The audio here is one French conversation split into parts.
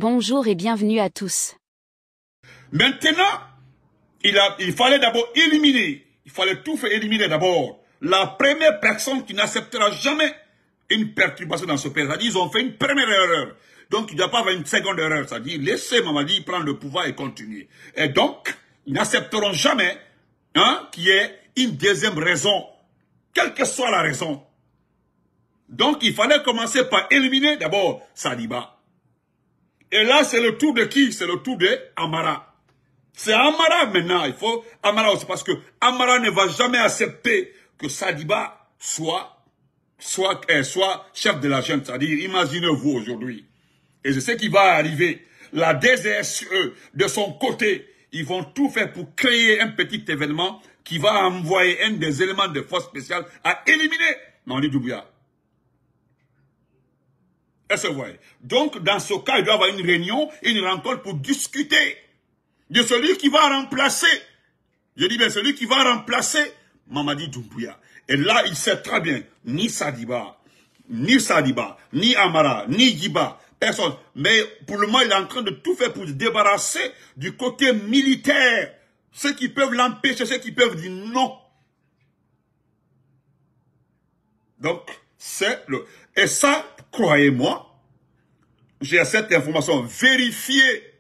Bonjour et bienvenue à tous. Maintenant, il fallait d'abord éliminer, il fallait tout faire éliminer d'abord. La première personne qui n'acceptera jamais une perturbation dans ce pays, c'est-à-dire ils ont fait une première erreur. Donc il ne doit pas avoir une seconde erreur, c'est-à-dire laisser Mamadi prendre le pouvoir et continuer. Et donc, ils n'accepteront jamais qu'il y ait une deuxième raison, quelle que soit la raison. Donc il fallait commencer par éliminer d'abord Sadiba. Et là, c'est le tour de qui? C'est le tour de Amara. C'est Amara maintenant. Il faut Amara aussi parce que Amara ne va jamais accepter que Sadiba soit chef de la junte. C'est-à-dire, imaginez-vous aujourd'hui. Et je sais qu'il va arriver. La DGSE, de son côté, ils vont tout faire pour créer un petit événement qui va envoyer un des éléments de force spéciale à éliminer Mamadi Doumbouya. Est-ce que vous voyez? Donc, dans ce cas, il doit y avoir une réunion, une rencontre pour discuter de celui qui va remplacer. Je dis bien, celui qui va remplacer Mamadi Doumbouya. Et là, il sait très bien, ni Sadiba, ni Amara, ni Giba, personne. Mais pour le moment, il est en train de tout faire pour se débarrasser du côté militaire. Ceux qui peuvent l'empêcher, ceux qui peuvent dire non. Donc, c'est le... Et ça, croyez-moi, j'ai cette information vérifiée.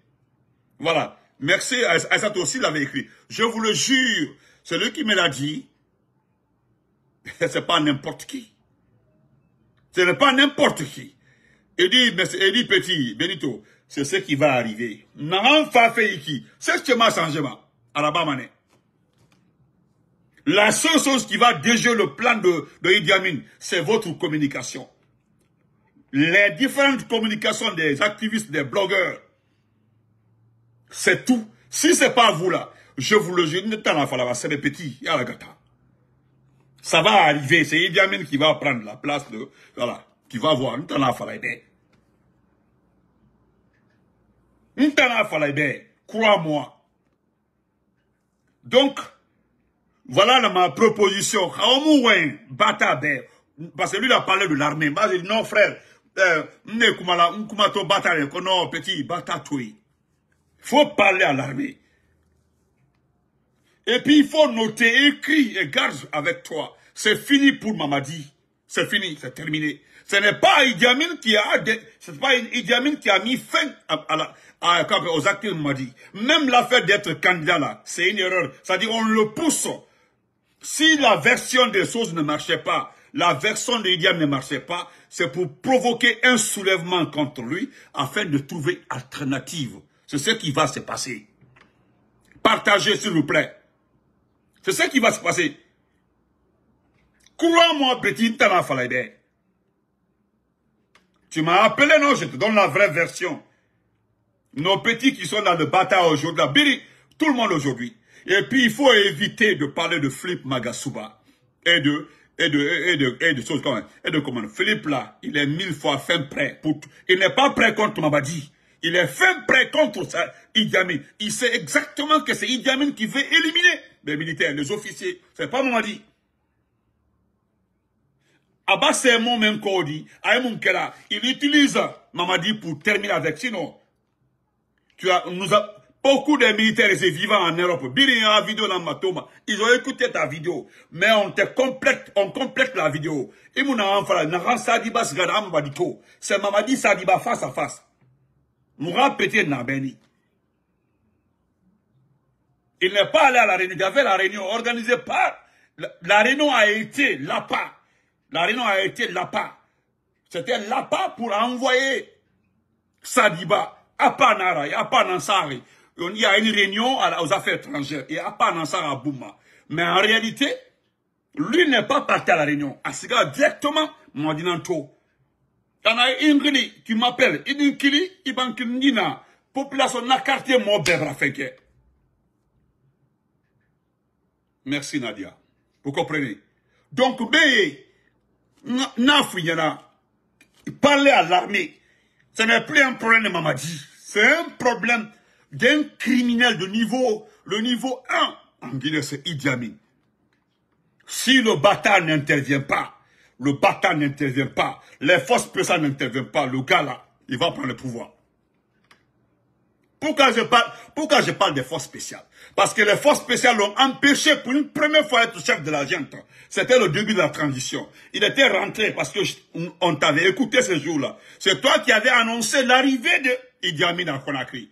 Voilà. Merci, Aïssat aussi l'avait écrit. Je vous le jure, celui qui me l'a dit, c'est pas n'importe qui. Ce n'est pas n'importe qui. Il dit petit, Benito, c'est ce qui va arriver. N'en fa fait iki. C'est ce qui m'a changé, Arabamane. La seule chose qui va déjouer le plan de Idi Amin, c'est votre communication. Les différentes communications des activistes, des blogueurs, c'est tout. Si c'est pas vous là, je vous le dis, c'est des petits, ça va arriver, c'est Idi Amin qui va prendre la place de, voilà, qui va voir, crois-moi. Donc, voilà ma proposition. Parce que lui il a parlé de l'armée. Moi j'ai dit non frère, non petit, il faut parler à l'armée. Et puis il faut noter, écrire et garde avec toi. C'est fini pour Mamadi. C'est fini, c'est terminé. Ce n'est pas Idi Amin qui a mis fin aux actes de Mamadi. Même l'affaire d'être candidat là, c'est une erreur. C'est-à-dire on le pousse. Si la version des choses ne marchait pas, la version de Idi Amin ne marchait pas, c'est pour provoquer un soulèvement contre lui afin de trouver alternative. C'est ce qui va se passer. Partagez s'il vous plaît. C'est ce qui va se passer. Crois-moi, petit, tu m'as appelé, non, je te donne la vraie version. Nos petits qui sont dans le bataille aujourd'hui, tout le monde aujourd'hui. Et puis, il faut éviter de parler de Philippe Magasuba et de choses comme comment. Philippe, là, il est 1000 fois fin prêt. Il n'est pas prêt contre Mamadi. Il est fin prêt contre Idi Amin. Il sait exactement que c'est Idi Amin qui veut éliminer les militaires, les officiers. C'est pas Mamadi. Abbas c'est mon même code. Il utilise Mamadi pour terminer avec. Sinon, beaucoup de militaires vivant en Europe. Biri a vidéo dans ma toma. Ils ont écouté ta vidéo. Mais on complète la vidéo. Et mon enfant, c'est Mamadi Sadiba face à face. Moura pété Nabeni. Il n'est pas allé à la réunion. Il y avait la réunion organisée par. La réunion a été l'APA. La réunion a été l'APA. C'était l'APA pour envoyer Sadiba, APA Nara, APA Nansari. Il y a une réunion aux affaires étrangères. Et APA Nansari à Bouma. Mais en réalité, lui n'est pas parti à la réunion. Asiga directement, Mwadinanto. Il y en a une qui m'appelle. Idinkili, Ibankindina. Population na quartier Mobebra Fenke. Merci Nadia. Vous comprenez? Donc, parler à l'armée, ce n'est plus un problème de Mamadi. C'est un problème d'un criminel de le niveau 1. En Guinée, c'est Idi Amin. Si le bâtard n'intervient pas, les forces spéciales n'interviennent pas, le gars là, il va prendre le pouvoir. Pourquoi je parle des forces spéciales? Parce que les forces spéciales l'ont empêché pour une première fois d'être chef de la junte. C'était le début de la transition. Il était rentré parce que on t'avait écouté ce jour-là. C'est toi qui avais annoncé l'arrivée de Idi Amin à Conakry.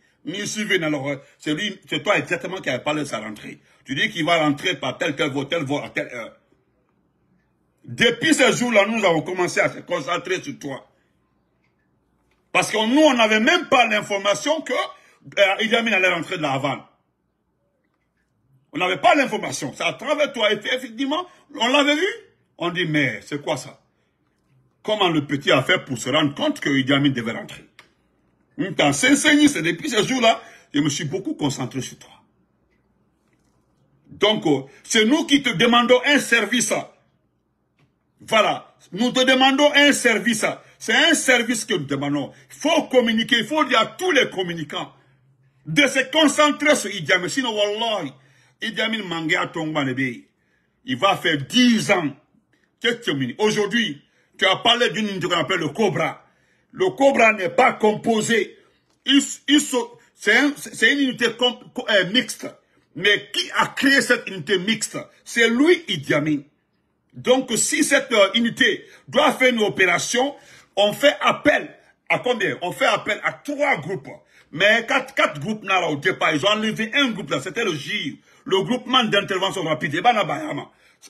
C'est toi exactement qui avais parlé de sa rentrée. Tu dis qu'il va rentrer par tel voie à telle heure. Depuis ce jour-là, nous avons commencé à se concentrer sur toi. Parce que nous, on n'avait même pas l'information que Idi Amin allait rentrer de la Havane. On n'avait pas l'information. C'est à travers toi. Et effectivement, on l'avait vu. On dit, mais c'est quoi ça? Comment le petit a fait pour se rendre compte que Idi Amin devait rentrer? Dans Saint-Saëns, c'est depuis ce jour-là, je me suis beaucoup concentré sur toi. Donc, c'est nous qui te demandons un service. Voilà. Nous te demandons un service. C'est un service que nous demandons. Il faut communiquer. Il faut dire à tous les communicants de se concentrer sur Idi Amin. Sinon, Wallah, Idi Amin Manga Tongba Nebe, il va faire 10 ans. Aujourd'hui, tu as parlé d'une unité qu'on appelle le Cobra. Le Cobra n'est pas composé. C'est une unité mixte. Mais qui a créé cette unité mixte? C'est lui, Idi Amin. Donc, si cette unité doit faire une opération, on fait appel à combien? On fait appel à 3 groupes. Mais 4 groupes là au départ, ils ont enlevé un groupe là, c'était le GIR, le groupement d'intervention rapide. Et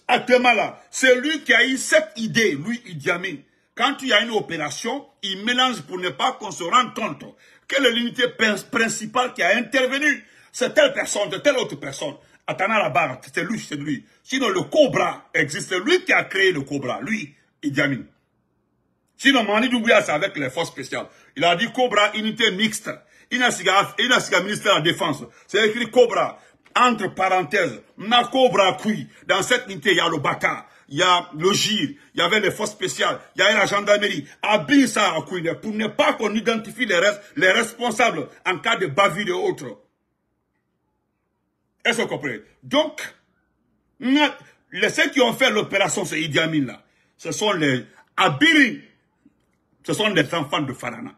actuellement là, c'est lui qui a eu cette idée, lui Idi Amin. Quand il y a une opération, il mélange pour ne pas qu'on se rende compte que l'unité principale qui a intervenu, c'est telle personne, de telle autre personne. Atana la barre, c'est lui. Sinon, le Cobra existe. C'est lui qui a créé le Cobra, lui, Idi Amin. Sinon, Mani Doumbouya, c'est avec les forces spéciales. Il a dit Cobra, unité mixte. Il a ministère de la Défense. C'est écrit Cobra. Entre parenthèses, ma Cobra Kui. Dans cette unité, il y a le Baka, il y a le GIR, il y avait les forces spéciales, il y avait la gendarmerie. Abîme ça à Kui, pour ne pas qu'on identifie les responsables en cas de bavure et autres. Est-ce que vous comprenez? Donc, ceux qui ont fait l'opération, c'est Idi Amin là. Ce sont les Abiri. Ce sont des enfants de Farana.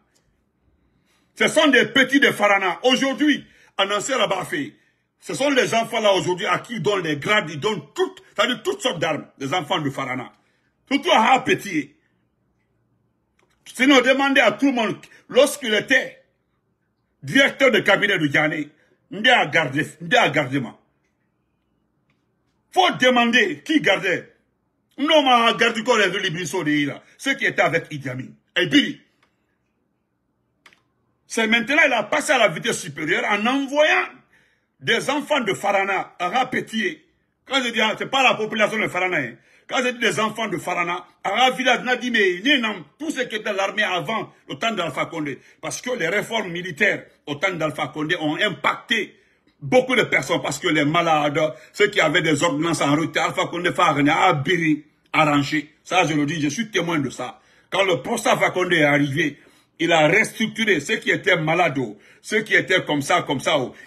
Ce sont des petits de Farana. Aujourd'hui, en ancien Rabafé, ce sont les enfants là aujourd'hui à qui ils donnent les grades, ils donnent toutes sortes d'armes, les enfants de Farana. Surtout à Petit. Sinon, demandez à tout le monde, lorsqu'il était directeur de cabinet de Diané, il a gardé moi. Faut demander qui gardait. Non, mais gardé quoi les Librissos de là. Ceux qui étaient avec Idi Amin. Et Billy. C'est maintenant il a passé à la vitesse supérieure en envoyant des enfants de Farana à Rapetier. Quand je dis, c'est pas la population de Farana. Hein. Quand je dis des enfants de Farana, à village n'a dit, mais tout ce qui était l'armée avant le temps d'Alpha Condé. Parce que les réformes militaires au temps d'Alpha Condé ont impacté beaucoup de personnes. Parce que les malades, ceux qui avaient des ordonnances en route, Alpha Condé a Biri arrangé. Ça, je le dis, je suis témoin de ça. Quand le procès Alpha Condé est arrivé, il a restructuré ceux qui étaient malades, ceux qui étaient comme ça,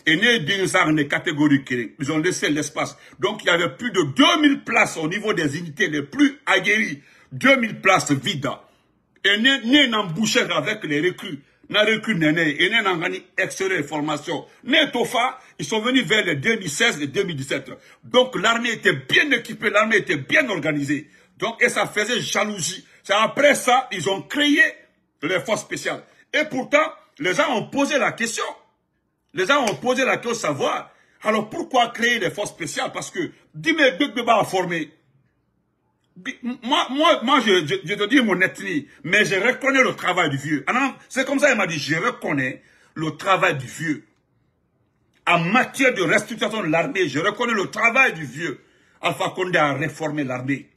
et né d'une catégorie clé. Ils ont laissé l'espace. Donc, il y avait plus de 2000 places au niveau des unités les plus aguerries. 2000 places vides. Et né n'embouchait avec les recrues. N'a recrues néné. Et né n'a gagné extérieur formation. Né Tofa, ils sont venus vers les 2016 et 2017. Donc, l'armée était bien équipée, l'armée était bien organisée. Donc, et ça faisait jalousie. C'est après ça, ils ont créé les forces spéciales. Et pourtant, les gens ont posé la question. Les gens ont posé la question de savoir. Alors pourquoi créer les forces spéciales? Parce que, dis-moi, Bébé a formé. Moi, je te dis mon ethnie, mais je reconnais le travail du vieux. C'est comme ça, il m'a dit, je reconnais le travail du vieux. En matière de restructuration de l'armée, je reconnais le travail du vieux. Alpha Condé a réformé l'armée.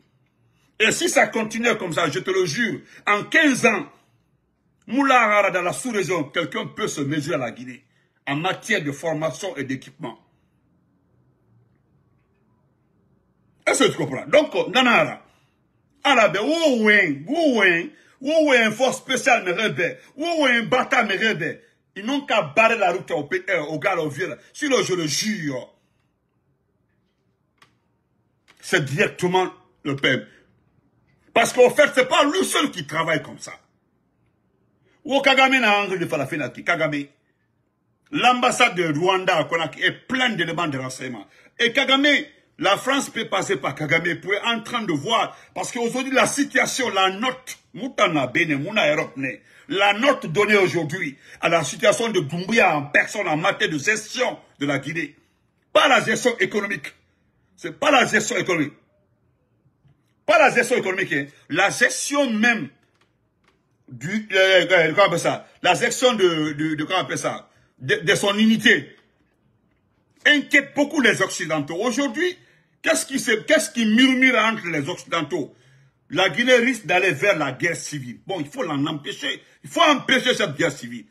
Et si ça continue comme ça, je te le jure, en 15 ans, Moula dans la sous-région, quelqu'un peut se mesurer à la Guinée en matière de formation et d'équipement. Est-ce que tu comprends? Donc, Nanara, Arabe, Wouwen, force spéciale me rébelle, Wouwen, Bata me rébelle. Ils n'ont qu'à barrer la route au gars, au vieux. Sinon, je le jure, c'est directement le peuple. Parce qu'en fait, c'est pas lui seul qui travaille comme ça. Ou Kagame n'a envie de faire la finale. Kagame. L'ambassade de Rwanda à Conakry est pleine d'éléments de renseignement. Et Kagame, la France peut passer par Kagame pour être en train de voir. Parce qu'aujourd'hui, la situation, la note, la note donnée aujourd'hui à la situation de Doumbouya en personne en matière de gestion de la Guinée. Pas la gestion économique. C'est pas la gestion économique. Pas la gestion économique, hein. La gestion même du, comment on appelle ça? La gestion comment on appelle ça? De son unité. Inquiète beaucoup les Occidentaux. Aujourd'hui, qu'est-ce qui murmure entre les Occidentaux? La Guinée risque d'aller vers la guerre civile. Bon, il faut l'en empêcher. Il faut empêcher cette guerre civile.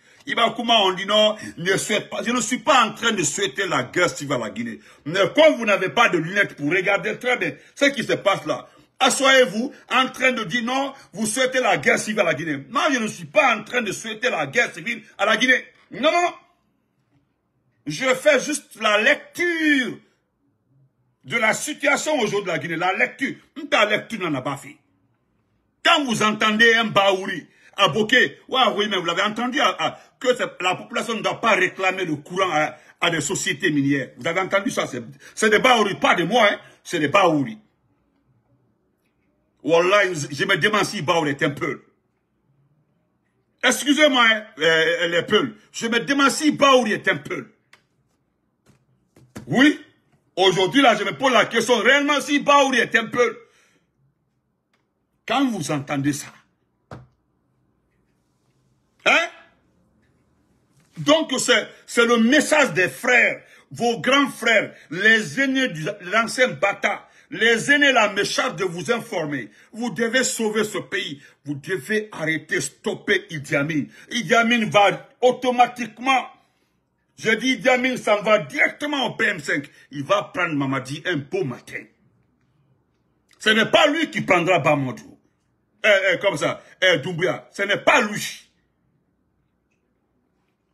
Comment on dit non, ne souhaite pas. Je ne suis pas en train de souhaiter la guerre civile à la Guinée. Mais comme vous n'avez pas de lunettes pour regarder très bien ce qui se passe là, assoyez-vous en train de dire non, vous souhaitez la guerre civile à la Guinée. Non, je ne suis pas en train de souhaiter la guerre civile à la Guinée. Non, non, non. Je fais juste la lecture de la situation aujourd'hui de la Guinée. La lecture. Ta lecture n'en a pas fait. Quand vous entendez un Baouri à Boké, oui, mais vous l'avez entendu, que la population ne doit pas réclamer le courant à des sociétés minières. Vous avez entendu ça? C'est des Baouri, pas de moi, hein. C'est des Baouri. Wallah, je me demande si Baouri est un Peul. Excusez-moi, hein, les Peuls. Je me demande si Baouri est un Peul. Oui, aujourd'hui, là, je me pose la question, réellement, si Baouri est un Peul. Quand vous entendez ça, hein? Donc, c'est le message des frères, vos grands frères, les aînés de l'ancien Bata, les aînés là me chargent de vous informer. Vous devez sauver ce pays. Vous devez arrêter, stopper Idi Amin. Idi Amin va automatiquement, je dis Idi Amin s'en va directement au PM5. Il va prendre Mamadi un beau matin. Ce n'est pas lui qui prendra Bamodou. Comme ça, Doumbouya. Ce n'est pas lui.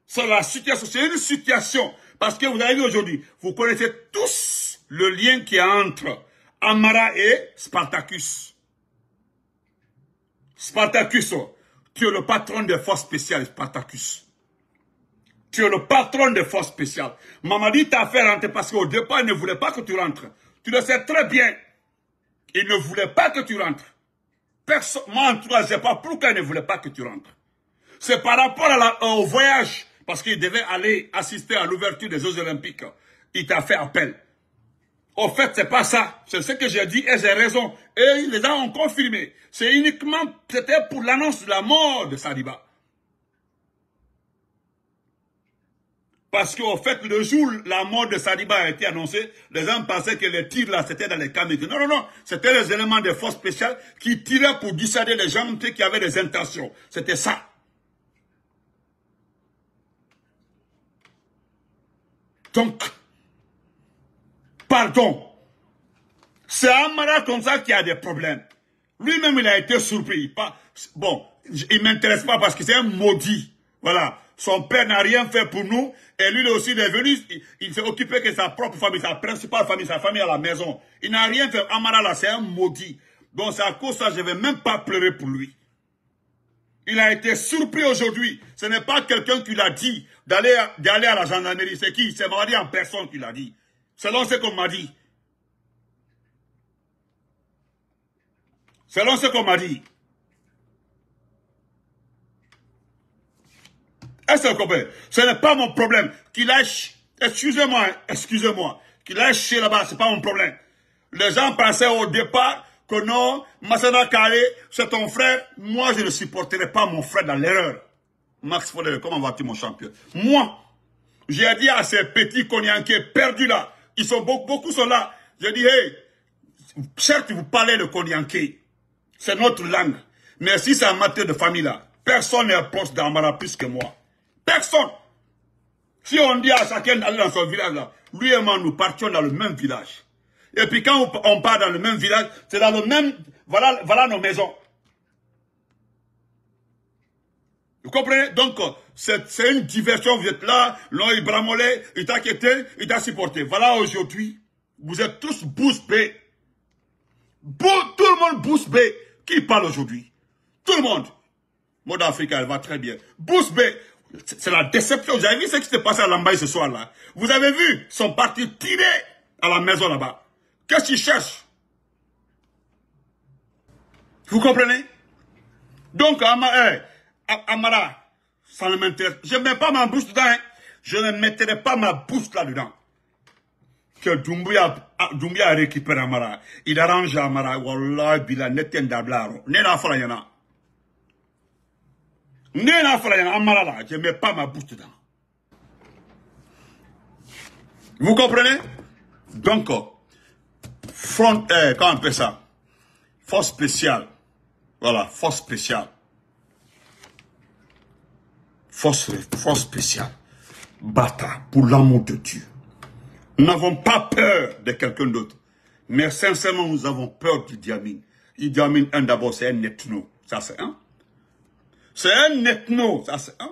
C'est la situation, c'est une situation. Parce que vous avez vu aujourd'hui, vous connaissez tous le lien qui est entre Amara et Spartacus. Spartacus, tu es le patron des forces spéciales, Spartacus. Tu es le patron des forces spéciales. Mamadi t'a fait rentrer parce qu'au départ, il ne voulait pas que tu rentres. Tu le sais très bien. Il ne voulait pas que tu rentres. Moi, en tout cas, je ne sais pas pourquoi il ne voulait pas que tu rentres. C'est par rapport au voyage, parce qu'il devait aller assister à l'ouverture des Jeux Olympiques. Il t'a fait appel. Au fait, c'est pas ça. C'est ce que j'ai dit et j'ai raison. Et les gens ont confirmé. C'est uniquement, c'était pour l'annonce de la mort de Sadiba. Parce qu'au fait, le jour où la mort de Sadiba a été annoncée, les gens pensaient que les tirs là, c'était dans les caméras. Non, non, non. C'était les éléments des forces spéciales qui tiraient pour dissuader les gens qui avaient des intentions. C'était ça. Donc, pardon. C'est Amara comme ça qui a des problèmes. Lui-même, il a été surpris. Bon, il ne m'intéresse pas parce que c'est un maudit. Voilà. Son père n'a rien fait pour nous. Et lui aussi, il est venu, il s'est occupé que sa propre famille, sa principale famille, sa famille à la maison. Il n'a rien fait. Amara, là, c'est un maudit. Donc, c'est à cause de ça, je ne vais même pas pleurer pour lui. Il a été surpris aujourd'hui. Ce n'est pas quelqu'un qui l'a dit d'aller à la gendarmerie. C'est qui? C'est Mamadi en personne qui l'a dit. Selon ce qu'on m'a dit. Selon ce qu'on m'a dit. Est-ce que vous comprenez? Ce n'est pas mon problème. Qu'il aille, excusez-moi, qu'il aille chier là-bas, ce n'est pas mon problème. Les gens pensaient au départ que non, Massana Kare, c'est ton frère. Moi, je ne supporterai pas mon frère dans l'erreur. Max Fodé, comment vas-tu, mon champion? Moi, j'ai dit à ces petits Konyankais perdus là, beaucoup sont là. J'ai dit, hey, certes, vous parlez le Konyankais. C'est notre langue. Mais si c'est en matière de famille là, personne n'est proche d'Amara plus que moi. Personne. Si on dit à chacun d'aller dans son village là, lui et moi, nous partions dans le même village. Et puis quand on part dans le même village, c'est dans le même... Voilà nos maisons. Vous comprenez? Donc, c'est une diversion. Vous êtes là, l'on est bramolé, il t'a quitté, il t'a supporté. Voilà aujourd'hui, vous êtes tous bouche bée. Tout le monde bouche bée. Qui parle aujourd'hui? Tout le monde. Mode Africa, elle va très bien. Bouche bée. C'est la déception. Vous avez vu ce qui s'est passé à Lambaye ce soir-là? Vous avez vu? Ils sont partis tirer à la maison là-bas. Qu'est-ce qu'ils cherchent? Vous comprenez? Donc, Amara, ça ne m'intéresse. Je ne mets pas ma bouche dedans. Hein. Je ne mettrai pas ma bouche là-dedans. Que Doumbouya a récupéré Amara. Il arrange Amara. Wallah, bila neten dablaro. Nena Frayana. Nena Frayana. Amara là. Je ne mets pas ma bouche dedans. Vous comprenez? Donc, comment on appelle ça? Force spéciale. Voilà, force spéciale. Force spéciale. Bata, pour l'amour de Dieu. Nous n'avons pas peur de quelqu'un d'autre. Mais sincèrement, nous avons peur d'Idi Amin. Idi Amin, d'abord, c'est un ethno. Ça, c'est un. C'est un ethno. Ça, c'est un.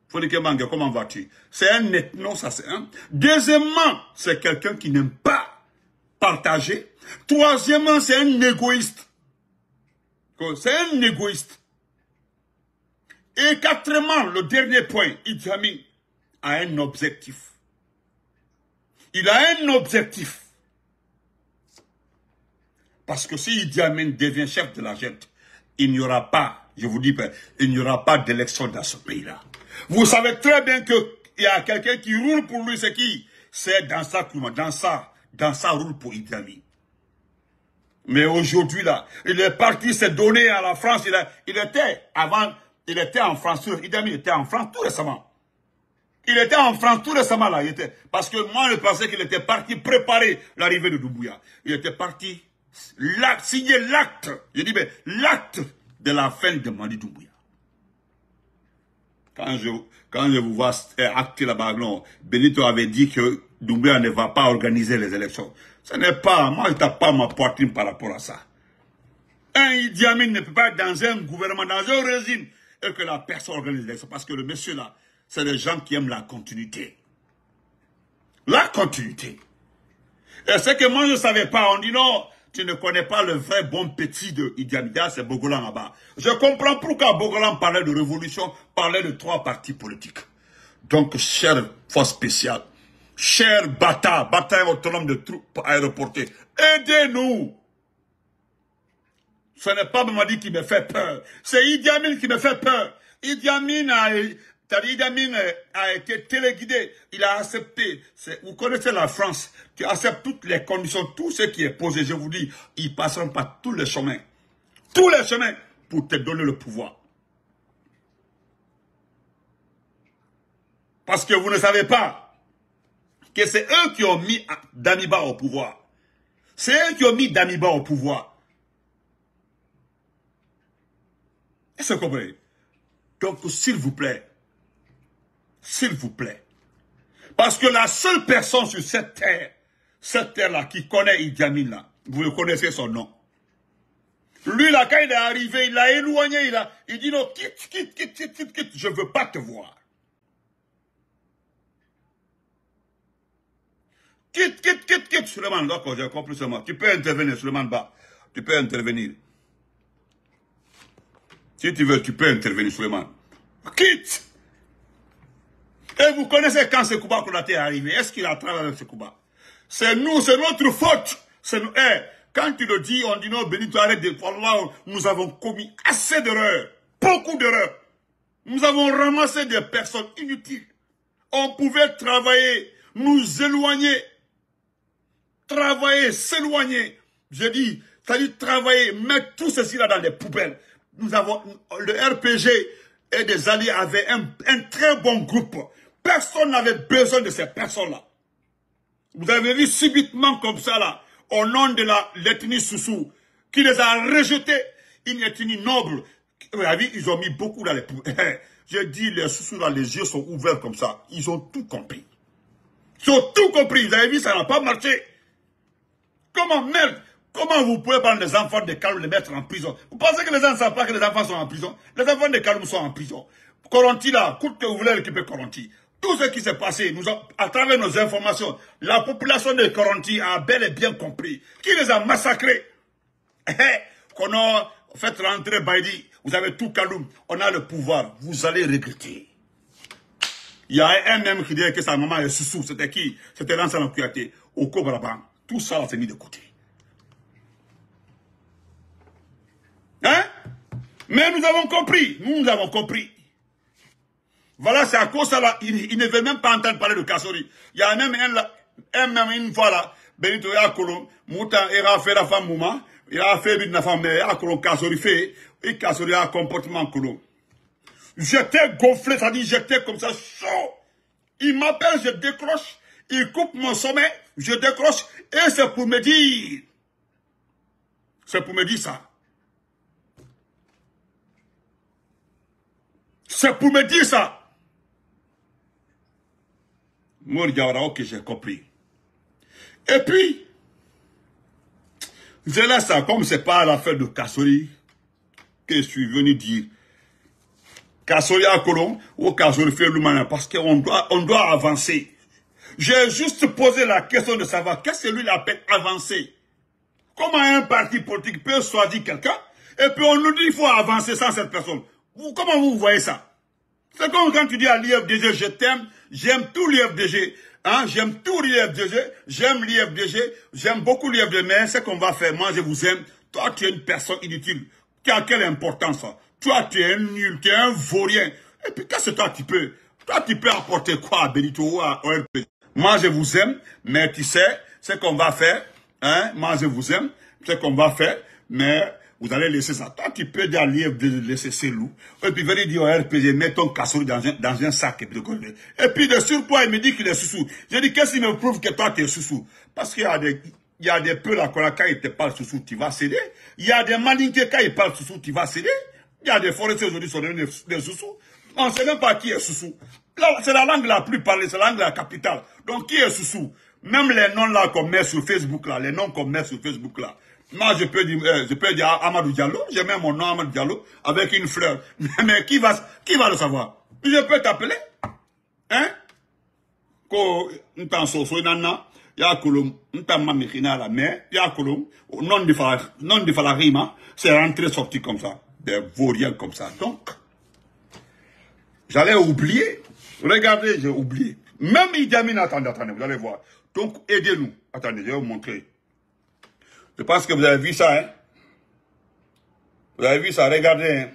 Fodike, comment vas-tu? C'est un ethno, ça, c'est un. Deuxièmement, c'est quelqu'un qui n'aime pas partager. Troisièmement, c'est un égoïste. C'est un égoïste. Et quatrièmement, le dernier point, Idi Amin a un objectif. Il a un objectif. Parce que si Idi Amin devient chef de la junte, il n'y aura pas, je vous dis, il n'y aura pas d'élection dans ce pays-là. Vous savez très bien qu'il y a quelqu'un qui roule pour lui, c'est qui? C'est dans ça roule pour Idi Amin. Mais aujourd'hui, là, il est parti se donner à la France. Il était en France. Idi Amin était en France tout récemment. Il était en France tout récemment, là. Parce que moi, je pensais qu'il était parti préparer l'arrivée de Doumbouya. Il était parti signer l'acte. Je dis, mais l'acte de la fin de Mamadi Doumbouya. Quand je vous vois acter là-bas, non, Benito avait dit que Doumbouya ne va pas organiser les élections. Ce n'est pas, moi je tape pas ma poitrine par rapport à ça. Un Idi Amin ne peut pas être dans un gouvernement, dans un régime, et que la personne organise les élections. Parce que le monsieur là, c'est des gens qui aiment la continuité. La continuité. Et ce que moi je ne savais pas, on dit non, tu ne connais pas le vrai bon petit de Idi Amin, c'est Bogolan là-bas. Je comprends pourquoi Bogolan parlait de révolution, parlait de 3 partis politiques. Donc, chère force spéciale, cher bataille autonome de troupes aéroportées, aidez-nous. Ce n'est pas Mamadi qui me fait peur, c'est Idi Amin qui me fait peur. Idi Amin a été téléguidé, il a accepté. Vous connaissez la France, tu acceptes toutes les conditions, tout ce qui est posé, je vous dis, ils passeront par tous les chemins pour te donner le pouvoir. Parce que vous ne savez pas que c'est eux qui ont mis Damiba au pouvoir. C'est eux qui ont mis Damiba au pouvoir. Est-ce que vous comprenez? Donc, s'il vous plaît, parce que la seule personne sur cette terre-là qui connaît Idi Amin, là, vous le connaissez son nom. Lui, là, quand il est arrivé, il l'a éloigné, il dit non, quitte, je ne veux pas te voir. Quitte, Suleiman, d'accord, j'ai compris seulement. Tu peux intervenir, Suleiman Ba. Tu peux intervenir. Si tu veux, tu peux intervenir, Suleiman. Quitte. Et vous connaissez quand ce Kouba Konaté est arrivé. Est-ce qu'il a travaillé avec ce Kouba? C'est nous, c'est notre faute. C'est nous. Quand tu le dis, on dit non, Benito, arrête de parler. Nous avons commis assez d'erreurs. Beaucoup d'erreurs. Nous avons ramassé des personnes inutiles. On pouvait travailler, nous éloigner. Travailler, s'éloigner. Je dis, c'est-à-dire travailler, mettre tout ceci là dans les poubelles. Nous avons, le RPG et des alliés avaient un très bon groupe. Personne n'avait besoin de ces personnes-là. Vous avez vu subitement comme ça là, au nom de l'ethnie Soussou, qui les a rejetés, une ethnie noble. Vous avez vu, ils ont mis beaucoup dans les poubelles. Je dis, les Soussous là, les yeux sont ouverts comme ça. Ils ont tout compris. Ils ont tout compris. Vous avez vu, ça n'a pas marché. Comment vous pouvez prendre les enfants de Kaloum et les mettre en prison? Vous pensez que les gens ne savent pas que les enfants sont en prison? Les enfants de Kaloum sont en prison. Koronti là, coûte que vous voulez récupérer Koronti. Tout ce qui s'est passé, à travers nos informations, la population de Koronti a bel et bien compris. Qui les a massacrés? Qu'on a fait rentrer Baïdi. vous avez tout Kaloum, on a le pouvoir, vous allez regretter. Il y a un même qui disait que sa maman est sous-sous, c'était qui? C'était l'ancien Kouyaté, au Kobraban. Tout ça, c'est mis de côté. Hein? Mais nous avons compris, nous avons compris. Voilà, c'est à cause de ça là, il ne veut même pas entendre parler de Kassori. Il y a même une fois là, Benito Yakolon, Moutan, il a fait la femme Mouma, il a fait une femme, mais Yakolon Kassori fait, et Kassori a un comportement Kolon. J'étais gonflé, ça dit j'étais comme ça, chaud. Il m'appelle, je décroche, il coupe mon sommet, je décroche, et c'est pour me dire. C'est pour me dire ça. C'est pour me dire ça. Moi, ok, j'ai compris. Et puis, je laisse ça, comme c'est pas l'affaire de Kassori, que je suis venu dire. Kassori à Colomb, ou Kassori fait l'humain, parce qu'on doit avancer. J'ai juste posé la question de savoir qu'est-ce que lui appelle avancer. Comment un parti politique peut choisir quelqu'un, et puis on nous dit qu'il faut avancer sans cette personne. Comment vous voyez ça? C'est comme quand tu dis à l'IFDG, je t'aime, j'aime tout l'IFDG, hein, j'aime tout l'IFDG, j'aime l'IFDG, j'aime beaucoup l'IFDG, mais ce qu'on va faire, moi je vous aime, toi tu es une personne inutile, tu as quelle importance ça? Toi tu es un nul, tu es un vaurien, et puis qu'est-ce que toi tu peux apporter quoi à Benito ou à ORP? Moi je vous aime, mais tu sais, ce qu'on va faire, hein, moi je vous aime, ce qu'on va faire, mais vous allez laisser ça. Toi, tu peux dire à l'IFDG de laisser ses loups. Et puis, venir dire au RPG, mets ton Kassori dans un sac. Et puis, de surpoids, il me dit qu'il est sous-sous. Je dis, qu'est-ce qui me prouve que toi, tu es sous-sous? Parce qu'il y a des peu là, quand ils te parlent sous-sous, tu vas céder. Il y a des malinqués, quand ils parlent sous-sous, tu vas céder. Il y a des forestiers aujourd'hui qui sont devenus des sous-sous. On ne sait même pas qui est sous-sous. C'est la langue la plus parlée, c'est la langue de la capitale. Donc, qui est sous-sous? Même les noms là qu'on met sur Facebook là, les noms qu'on met sur Facebook là. Moi, je peux dire Amadou Diallo, j'ai même mon nom Amadou Diallo, avec une fleur. Mais qui va le savoir? Je peux t'appeler? Hein? Ko, n'tan soso nana, ya kolom, n'tan mamikina la mer, ya kolom, non de la rima, c'est rentré sorti comme ça. Des vauriens comme ça. Donc, j'allais oublier. Regardez, j'ai oublié. Même Idi Amin, attendez, vous allez voir. Donc, aidez-nous. Attendez, je vais vous montrer. Je pense que vous avez vu ça, hein. Vous avez vu ça, regardez. Hein?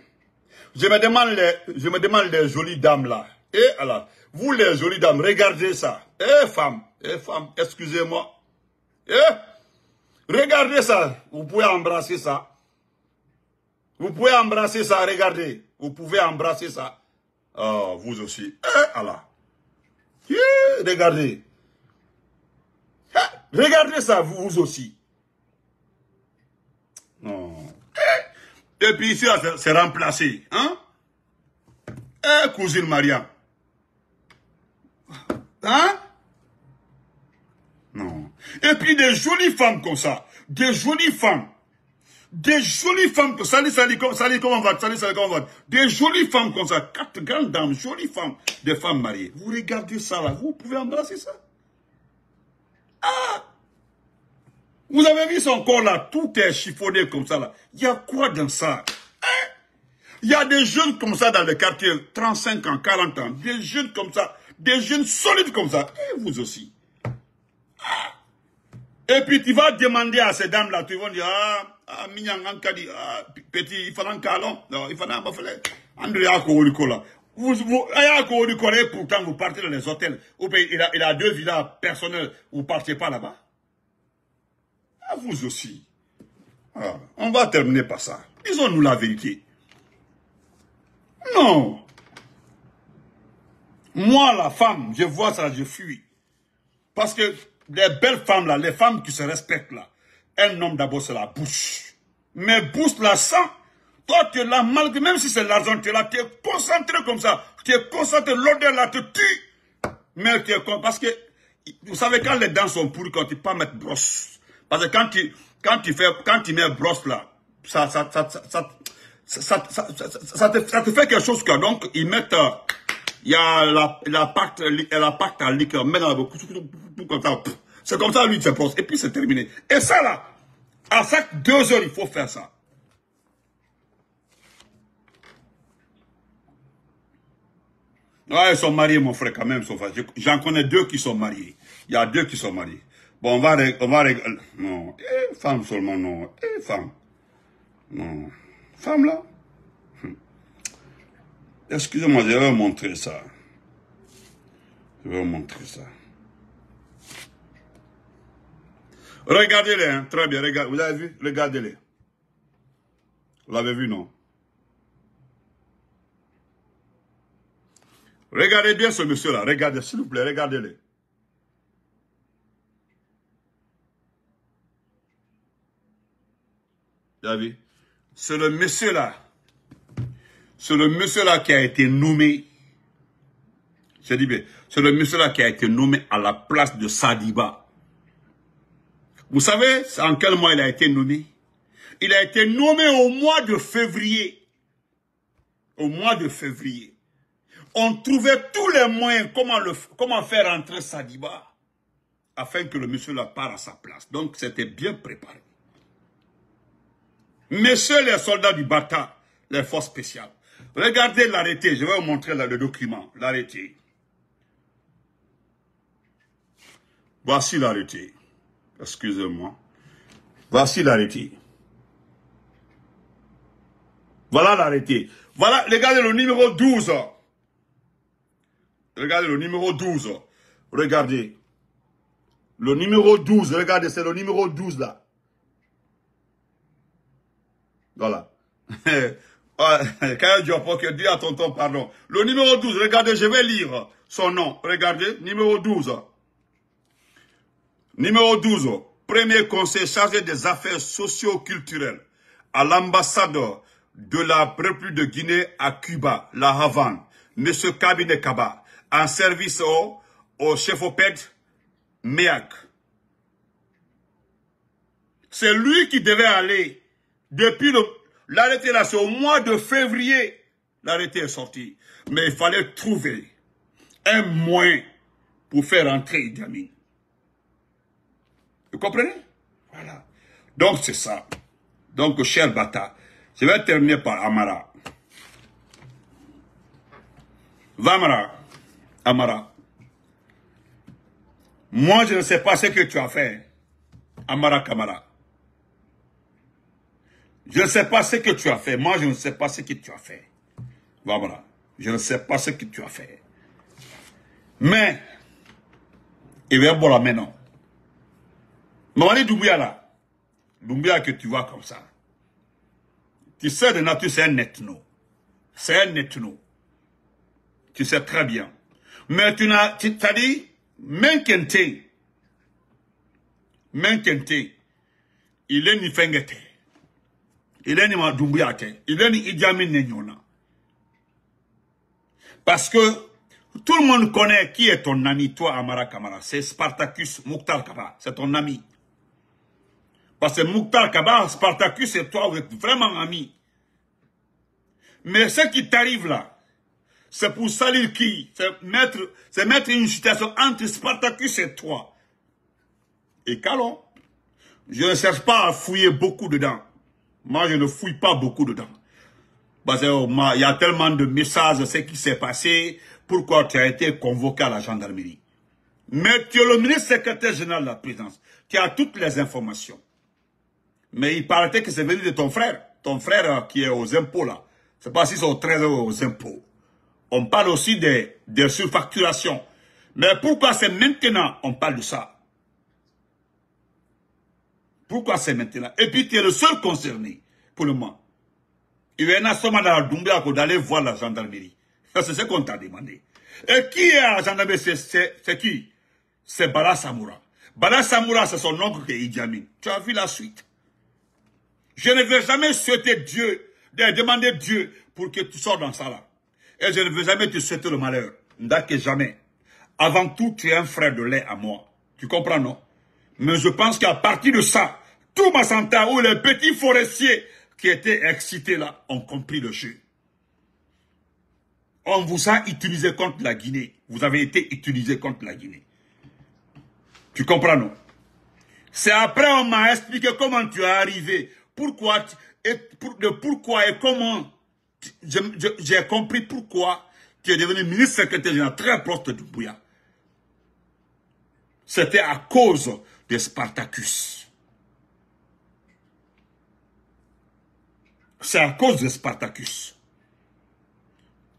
Je me demande les jolies dames là. Et alors, vous les jolies dames, regardez ça. Femmes, excusez-moi. Regardez ça. Vous pouvez embrasser ça. Vous pouvez embrasser ça, regardez. Vous pouvez embrasser ça. Oh, vous aussi. Alors. Regardez. Regardez ça, vous aussi. Non. Et puis ici, c'est remplacé. Hein? Cousine Maria. Hein? Non. Et puis des jolies femmes comme ça. Des jolies femmes. Des jolies femmes comme ça. Salut, comment on va? Des jolies femmes comme ça. 4 grandes dames, jolies femmes. Des femmes mariées. Vous regardez ça là. Vous pouvez embrasser ça. Ah! Vous avez vu son corps là, tout est chiffonné comme ça là. Il y a quoi dans ça? Hein? Il y a des jeunes comme ça dans le quartier, 35 ans, 40 ans. Des jeunes comme ça, des jeunes solides comme ça. Et vous aussi. Ah. Et puis tu vas demander à ces dames là, tu vas dire, Minyang Ankadi, petit, il faut un calon. Non, il faut un baffelé. Andrea Kourikola. Et pourtant vous partez dans les hôtels. Il a 2 villas personnelles, vous ne partez pas là-bas. Vous aussi. On va terminer par ça. Disons-nous la vérité. Non. Moi, la femme, je vois ça, je fuis. Parce que les belles femmes là, les femmes qui se respectent là, un homme d'abord c'est la bouche. Mais bouche là, sang. Toi, tu es là, malgré, même si c'est l'argent, tu es là, tu es concentré comme ça. Tu es concentré, l'odeur là te tue. Mais tu es parce que, vous savez, quand les dents sont pourries, quand tu ne peux pas mettre brosse. Parce que quand tu mets brosse là, ça te fait quelque chose que, donc, ils mettent, il y a la pâte à liqueur, met dans la bouche, comme ça. C'est comme ça, lui, il se brosse. Et puis, c'est terminé. Et ça là, à chaque 2 heures, il faut faire ça. Ouais, ils sont mariés, mon frère, quand même. J'en connais 2 qui sont mariés. Il y a 2 qui sont mariés. Bon, on va non, femme seulement, non. Femme. Non. Femme, là. Excusez-moi, je vais vous montrer ça. Je vais vous montrer ça. Regardez-les, hein. Très bien, regardez. Vous avez vu? Regardez-les. Vous l'avez vu, non? Regardez bien ce monsieur-là. Regardez, s'il vous plaît, regardez-le. Vous avez vu? C'est le monsieur-là. C'est le monsieur-là qui a été nommé. Je dis bien, c'est le monsieur-là qui a été nommé à la place de Sadiba. Vous savez en quel mois il a été nommé? Il a été nommé au mois de février. Au mois de février. On trouvait tous les moyens comment faire entrer Sadiba afin que le monsieur la part à sa place. Donc c'était bien préparé. Messieurs les soldats du Bata, les forces spéciales, regardez l'arrêté, je vais vous montrer le document, l'arrêté. Voici l'arrêté. Excusez-moi. Voici l'arrêté. Voilà l'arrêté. Voilà, regardez le numéro 12. Regardez le numéro 12. Regardez. Le numéro 12, regardez, c'est le numéro 12 là. Voilà. Quand Diop, dis à tonton, pardon. Le numéro 12, regardez, je vais lire son nom. Regardez, numéro 12. Numéro 12, premier conseil chargé des affaires socio-culturelles à l'ambassadeur de la République de Guinée à Cuba, la Havane, M. Kabine Kaba, en service au chef OPED, MEAC. C'est lui qui devait aller depuis l'arrêté là, c'est au mois de février, l'arrêté est sorti. Mais il fallait trouver un moyen pour faire entrer Idi Amin. Vous comprenez? Voilà. Donc c'est ça. Donc, cher Bata, je vais terminer par Amara. Vamara, Amara. Moi, je ne sais pas ce que tu as fait, Amara Kamara. Je ne sais pas ce que tu as fait. Moi, je ne sais pas ce que tu as fait. Vamara, je ne sais pas ce que tu as fait. Mais, il va y avoir maintenant. Mamadi Doumbouya là, Doumbouya que tu vois comme ça, tu sais de nature c'est un ethno. C'est un ethno. Tu sais très bien. Mais tu as dit, Menkente, il est ni Fengete, il est ni Doumbouya, il est ni Idi Amin Nenyona. Parce que tout le monde connaît qui est ton ami, toi, Amara Kamara. C'est Spartacus Mouktar Kaba, c'est ton ami. Parce que Mouktar Kaba, Spartacus et toi, vous êtes vraiment amis. Mais ce qui t'arrive là, c'est pour salir qui? C'est mettre une situation entre Spartacus et toi. Et Calon, je ne cherche pas à fouiller beaucoup dedans. Moi, je ne fouille pas beaucoup dedans. Parce qu'il y a tellement de messages, ce qui s'est passé, pourquoi tu as été convoqué à la gendarmerie. Mais tu es le ministre secrétaire général de la présidence. Tu as toutes les informations. Mais il paraît que c'est venu de ton frère qui est aux impôts là. C'est pas si c'est au trésor aux impôts. On parle aussi des surfacturations. Mais pourquoi c'est maintenant on parle de ça? Pourquoi c'est maintenant? Et puis tu es le seul concerné pour le moment. Il y a un somme dans la Doumbouya d'aller voir la gendarmerie. C'est ce qu'on t'a demandé. Et qui est à la gendarmerie? C'est qui? C'est Bala Samoura. Bala Samoura, c'est son oncle qui est Idi Amin. Tu as vu la suite? Je ne veux jamais souhaiter Dieu, demander Dieu pour que tu sors dans ça là. Et je ne veux jamais te souhaiter le malheur. Que jamais. Avant tout, tu es un frère de lait à moi. Tu comprends, non? Mais je pense qu'à partir de ça, tout Massanta ou les petits forestiers qui étaient excités là ont compris le jeu. On vous a utilisé contre la Guinée. Vous avez été utilisé contre la Guinée. Tu comprends, non? C'est après on m'a expliqué comment tu es arrivé. Pourquoi et comment j'ai compris pourquoi qui est devenu ministre secrétaire général très proche de Doumbouya, c'était à cause de Spartacus. C'est à cause de Spartacus.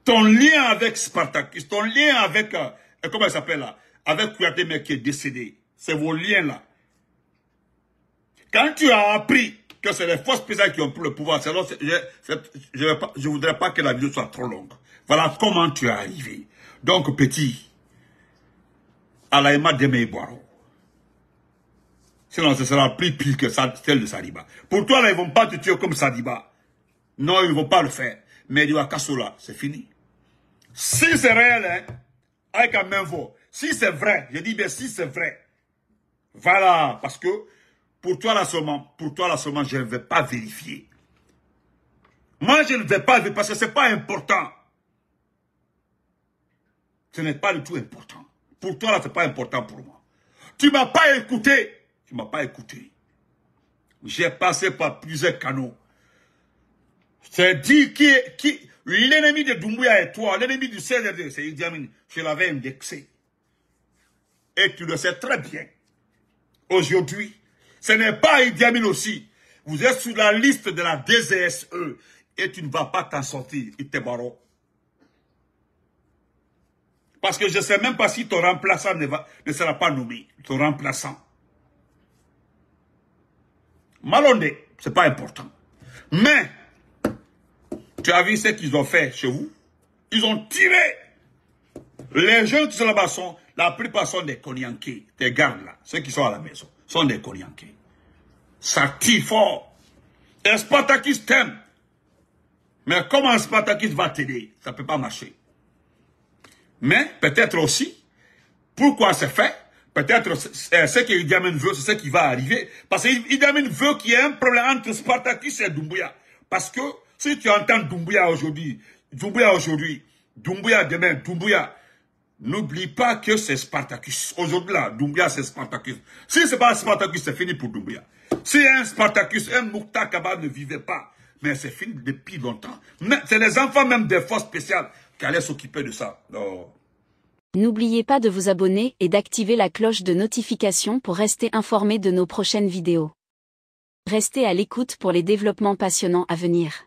Ton lien avec Spartacus, ton lien avec, comment il s'appelle là, avec Kouyaté mais qui est décédé, c'est vos liens là. Quand tu as appris que c'est les forces spéciales qui ont pris le pouvoir, je ne voudrais pas que la vidéo soit trop longue. Voilà comment tu es arrivé. Donc petit, Alaïma Deme Boiro. Sinon ce sera plus pire que celle de Sadiba. Pour toi là, ils ne vont pas te tuer comme Sadiba. Non, ils ne vont pas le faire. Mais du Akasola, c'est fini. Si c'est réel, hein, avec un même mot, si c'est vrai, je dis bien si c'est vrai, voilà, parce que pour toi là seulement, je ne vais pas vérifier. Moi, je ne vais pas vérifier parce que ce n'est pas important. Ce n'est pas du tout important. Pour toi là, ce n'est pas important pour moi. Tu ne m'as pas écouté. Tu ne m'as pas écouté. J'ai passé par plusieurs canaux. C'est dit qui l'ennemi de Doumbouya et toi, l'ennemi du CNRD, c'est Idi Amin. Je l'avais indexé. Et tu le sais très bien. Aujourd'hui, ce n'est pas Idi Amin aussi. Vous êtes sur la liste de la DGSE et tu ne vas pas t'en sortir, Itebaro. Parce que je ne sais même pas si ton remplaçant ne sera pas nommé. Ton remplaçant. Malondé, ce n'est pas important. Mais, tu as vu ce qu'ils ont fait chez vous? Ils ont tiré. Les jeunes qui sont là-bas la plupart sont des Konyankés. Des gardes là, ceux qui sont à la maison, sont des Konyankés. Ça tire fort. Et Spartacus t'aime. Mais comment Spartacus va t'aider? Ça ne peut pas marcher. Mais peut-être aussi, pourquoi c'est fait? Peut-être ce que Idi Amin veut, c'est ce qui va arriver. Parce que Idi Amin veut qu'il y ait un problème entre Spartacus et Doumbouya. Parce que si tu entends Doumbouya aujourd'hui, Doumbouya demain, Doumbouya, n'oublie pas que c'est Spartacus. Aujourd'hui là, Doumbouya c'est Spartacus. Si c'est pas Spartacus, c'est fini pour Doumbouya. Si un Spartacus, un Mouktar Kaba ne vivait pas, mais c'est fini depuis longtemps. C'est les enfants même des forces spéciales qui allaient s'occuper de ça. Oh. N'oubliez pas de vous abonner et d'activer la cloche de notification pour rester informé de nos prochaines vidéos. Restez à l'écoute pour les développements passionnants à venir.